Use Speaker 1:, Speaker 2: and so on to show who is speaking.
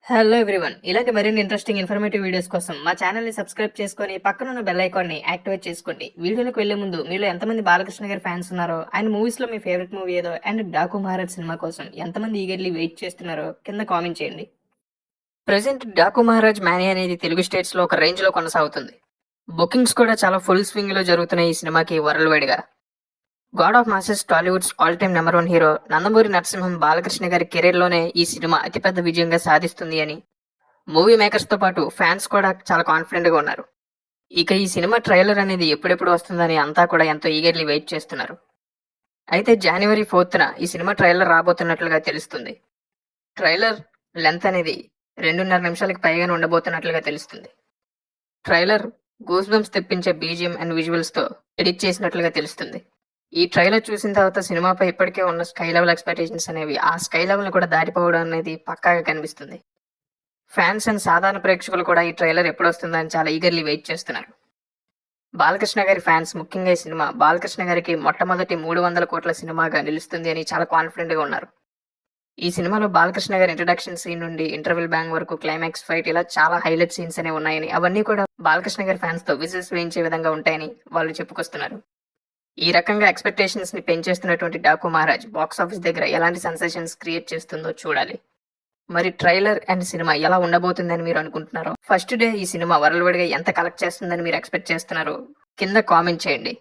Speaker 1: Hello everyone, ఇలాంటి మరిన్ని interesting informative videos కోసం మా ఛానల్ ని సబ్స్క్రైబ్ చేసుకొని పక్కనున్న బెల్ ఐకాన్ ని యాక్టివేట్ చేసుకోండి. వీడియోలోకి వెళ్లే ముందు మీలో ఎంతమంది బాలకృష్ణ గారి ఫ్యాన్స్ ఉన్నారో, ఆయన మూవీస్ లో మీ ఫేవరెట్ మూవీ ఏదో అండ్ డాకు మహారాజ్ సినిమా కోసం ఎంతమంది ఈగర్లీ వెయిట్ చేస్తున్నారో కింద కామెంట్ చేయండి. ప్రెసెంట్ డాకు మహారాజ్ మ్యానీ అనేది తెలుగు స్టేట్స్ లో ఒక రేంజ్ లో కొనసాగుతుంది. బుకింగ్స్ కూడా చాలా ఫుల్ స్వింగ్ లో జరుగుతున్నాయి ఈ సినిమాకి వరల్డ్ వైడ్ గా. God of masses Tollywood's all time number 1 hero Nandamuri Narasimham Balakrishna గారి కెరీర్ లోనే ఈ సినిమా అతిపెద్ద విజయంగా సాధిస్తుంది అని మూవీ మేకర్స్ తో పాటు ఫ్యాన్స్ కూడా చాలా కాన్ఫిడెంట్ గా ఉన్నారు. ఇక ఈ సినిమా ట్రైలర్ అనేది ఎప్పుడెప్పుడు వస్తుందని అంతా కూడా ఎంతో ఈగర్లీ వెయిట్ చేస్తున్నారు. అయితే జనవరి 4న ఈ సినిమా ట్రైలర్ రాబోతున్నట్లుగా తెలుస్తుంది. ట్రైలర్ లెంత్ అనేది 2.5 నిమిషాలకు పైగానే ఉండబోతున్నట్లుగా తెలుస్తుంది. ట్రైలర్ గూస్ బంప్స్ తెప్పించే బీజిఎం అండ్ విజువల్స్ తో ఎడిట్ చేసినట్లుగా తెలుస్తుంది. ఈ ట్రైలర్ చూసిన తర్వాత సినిమాపై ఇప్పటికే ఉన్న స్కై లెవెల్ ఎక్స్పెక్టేషన్స్ అనేవి ఆ స్కై లెవెల్ కూడా దాటిపోవడం అనేది పక్కాగా కనిపిస్తుంది. ఫ్యాన్స్ అండ్ సాధారణ ప్రేక్షకులు కూడా ఈ ట్రైలర్ ఎప్పుడు వస్తుందని చాలా ఈగర్లీ వెయిట్ చేస్తున్నారు. బాలకృష్ణ గారి ఫ్యాన్స్ ముఖ్యంగా ఈ సినిమా బాలకృష్ణ గారికి మొట్టమొదటి 300 కోట్ల సినిమాగా నిలుస్తుంది అని చాలా కాన్ఫిడెంట్ గా ఉన్నారు. ఈ సినిమాలో బాలకృష్ణ గారి ఇంట్రడక్షన్ సీన్ నుండి ఇంటర్వెల్ బ్యాంగ్ వరకు క్లైమాక్స్ ఫైట్ ఇలా చాలా హైలైట్ సీన్స్ అనేవి ఉన్నాయని, అవన్నీ కూడా బాలకృష్ణ గారి ఫ్యాన్స్ తో విజిల్స్ వేయించే విధంగా ఉంటాయని వాళ్ళు చెప్పుకొస్తున్నారు. ఈ రకంగా ఎక్స్పెక్టేషన్స్ ని పెంచేస్తున్నటువంటి డాకు మహారాజ్ బాక్స్ ఆఫీస్ దగ్గర ఎలాంటి సెన్సేషన్స్ క్రియేట్ చేస్తుందో చూడాలి. మరి ట్రైలర్ అండ్ సినిమా ఎలా ఉండబోతుందని మీరు అనుకుంటున్నారో, ఫస్ట్ డే ఈ సినిమా వరల్డ్ వైడ్ గా ఎంత కలెక్ట్ చేస్తుందని మీరు ఎక్స్పెక్ట్ చేస్తున్నారో కింద కామెంట్ చేయండి.